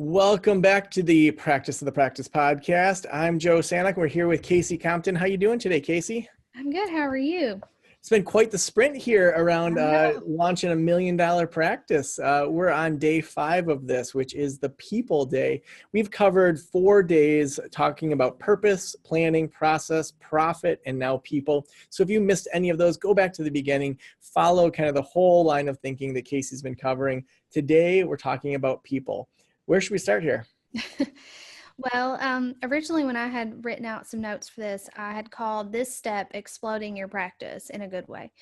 Welcome back to the Practice of the Practice podcast. I'm Joe Sanek. We're here with Kasey Compton. How you doing today, Kasey? I'm good. How are you? It's been quite the sprint here around I know. launching $1 million practice. We're on day 5 of this, which is the People Day. We've covered 4 days talking about purpose, planning, process, profit, and now people. So if you missed any of those, go back to the beginning, follow kind of the whole line of thinking that Kasey's been covering. Today, we're talking about people. Where should we start here? Well, originally when I had written out some notes for this, I had called this step exploding your practice in a good way.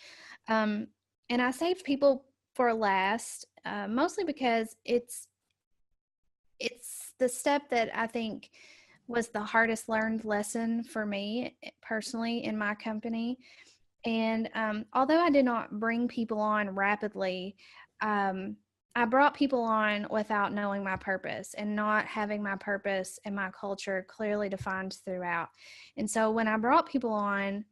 And I saved people for last, mostly because it's the step that I think was the hardest learned lesson for me personally in my company. And although I did not bring people on rapidly, I brought people on without knowing my purpose and not having my purpose and my culture clearly defined throughout. And so when I brought people on,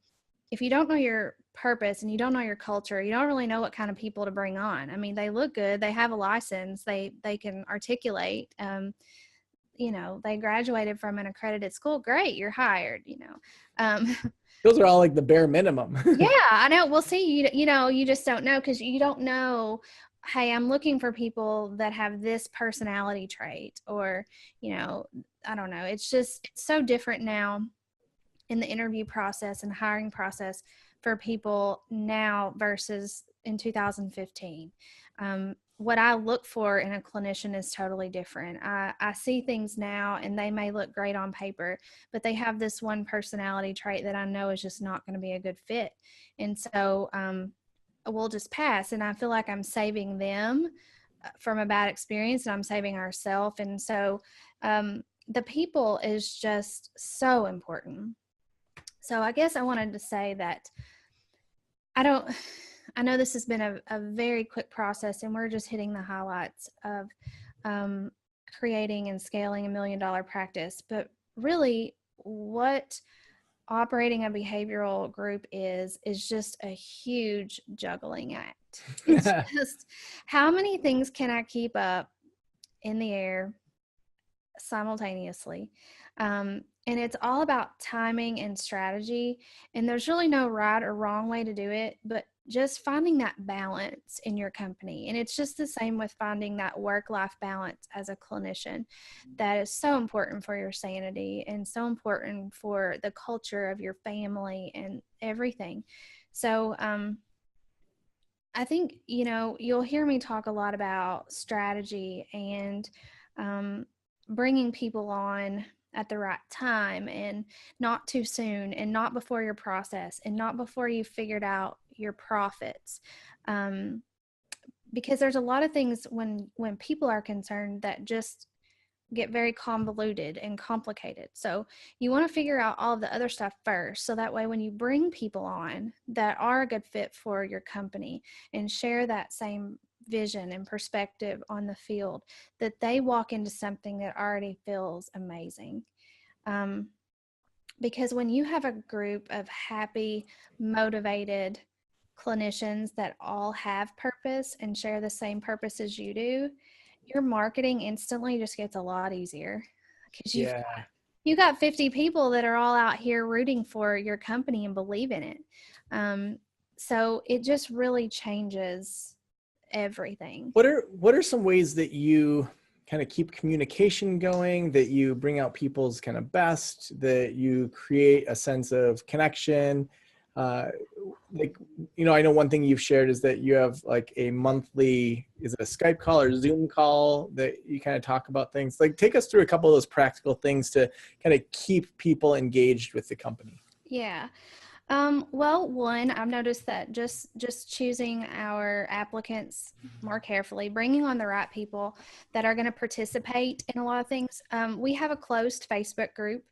if you don't know your purpose and you don't know your culture, you don't really know what kind of people to bring on. I mean, they look good, they have a license, they can articulate, they graduated from an accredited school. Great, you're hired. Those are all like the bare minimum. Yeah, I know. Well, see, you just don't know because you don't know, hey, I'm looking for people that have this personality trait or, I don't know. It's so different now in the interview process and hiring process for people now versus in 2015. What I look for in a clinician is totally different. I see things now and they may look great on paper, but they have this one personality trait that I know is just not going to be a good fit. And so we'll just pass. And I feel like I'm saving them from a bad experience and I'm saving ourselves. And so the people is just so important. So I guess I wanted to say that I know this has been a very quick process and we're just hitting the highlights of creating and scaling $1 million practice, but really what operating a behavioral group is just a huge juggling act. It's just how many things can I keep up in the air simultaneously? And it's all about timing and strategy. And there's really no right or wrong way to do it, but just finding that balance in your company. And it's just the same with finding that work-life balance as a clinician. That is so important for your sanity and so important for the culture of your family and everything. So I think, you'll hear me talk a lot about strategy and bringing people on at the right time and not too soon and not before your process and not before you've figured out your profits. Because there's a lot of things when people are concerned that just get very convoluted and complicated. So you want to figure out all of the other stuff first. So that way, when you bring people on that are a good fit for your company and share that same vision and perspective on the field, that they walk into something that already feels amazing. Because when you have a group of happy, motivated clinicians that all have purpose and share the same purpose as you do, your marketing instantly just gets a lot easier because you got 50 people that are all out here rooting for your company and believe in it. So it just really changes everything. What are some ways that you kind of keep communication going, that you bring out people's kind of best, that you create a sense of connection? I know one thing you've shared is that you have like a monthly, is it a Skype call or Zoom call that you kind of talk about things? Like take us through a couple of those practical things to kind of keep people engaged with the company. Yeah. Well, one, I've noticed that just choosing our applicants more carefully, bringing on the right people that are going to participate in a lot of things. We have a closed Facebook group,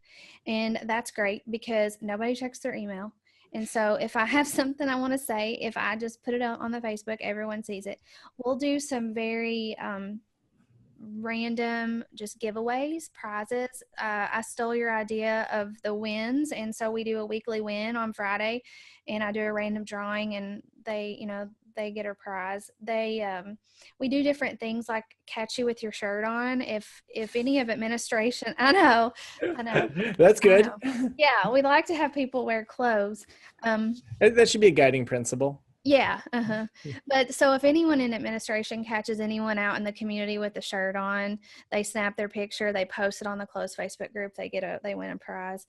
and that's great because nobody checks their email. And so if I have something I want to say, if I just put it out on the Facebook, everyone sees it. We'll do some very random just giveaways, prizes. I stole your idea of the wins, and so we do a weekly win on Friday, and I do a random drawing, and they they get a prize. We do different things like catch you with your shirt on. If any of administration, I know. That's good. Yeah, we like to have people wear clothes. That should be a guiding principle. Yeah. But so if anyone in administration catches anyone out in the community with the shirt on, they snap their picture, they post it on the closed Facebook group, they win a prize.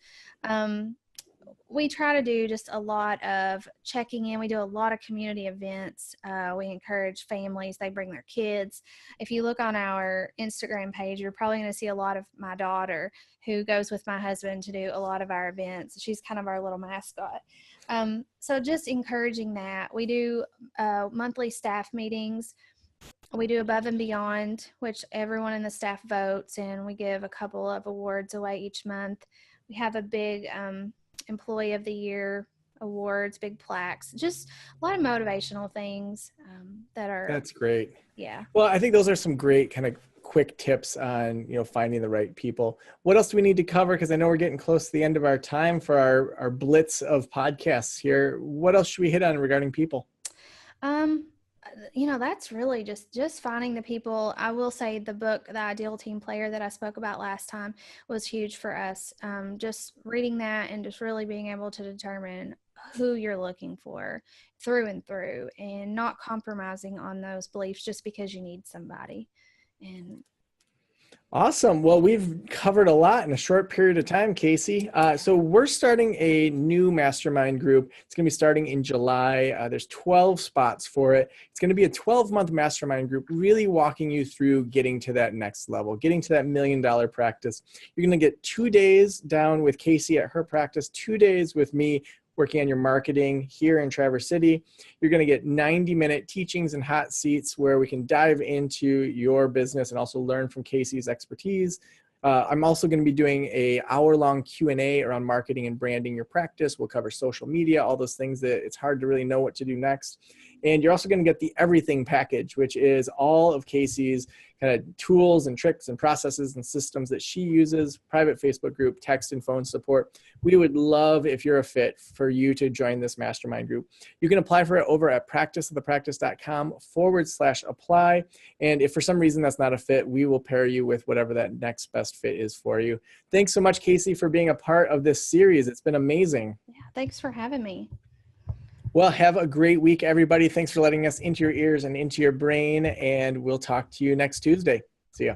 We try to do just a lot of checking in. We do a lot of community events. We encourage families. They bring their kids. If you look on our Instagram page, you're probably going to see a lot of my daughter, who goes with my husband to do a lot of our events. She's kind of our little mascot. So just encouraging that. We do monthly staff meetings. We do Above and Beyond, which everyone in the staff votes, and we give a couple of awards away each month. We have a big Employee of the Year awards, big plaques, just a lot of motivational things that are. That's great. Yeah. Well, I think those are some great kind of quick tips on, finding the right people. What else do we need to cover? Because I know we're getting close to the end of our time for our blitz of podcasts here. What else should we hit on regarding people? That's really just finding the people. I will say the book, The Ideal Team Player, that I spoke about last time, was huge for us. Just reading that and just really being able to determine who you're looking for through and through, and not compromising on those beliefs just because you need somebody. And awesome. Well, we've covered a lot in a short period of time, Kasey. So we're starting a new mastermind group. It's going to be starting in July. There's 12 spots for it. It's going to be a 12-month mastermind group, really walking you through getting to that next level, getting to that $1 million practice. You're going to get 2 days down with Kasey at her practice, 2 days with me working on your marketing here in Traverse City. You're going to get 90-minute teachings and hot seats where we can dive into your business and also learn from Kasey's expertise. I'm also going to be doing an hour-long Q&A around marketing and branding your practice. We'll cover social media, all those things that it's hard to really know what to do next. And you're also going to get the everything package, which is all of Kasey's kind of tools and tricks and processes and systems that she uses, private Facebook group, text and phone support. We would love, if you're a fit, for you to join this mastermind group. You can apply for it over at practiceofthepractice.com/apply. And if for some reason that's not a fit, we will pair you with whatever that next best fit is for you. Thanks so much, Kasey, for being a part of this series. It's been amazing. Yeah, thanks for having me. Well, have a great week, everybody. Thanks for letting us into your ears and into your brain, and we'll talk to you next Tuesday. See ya.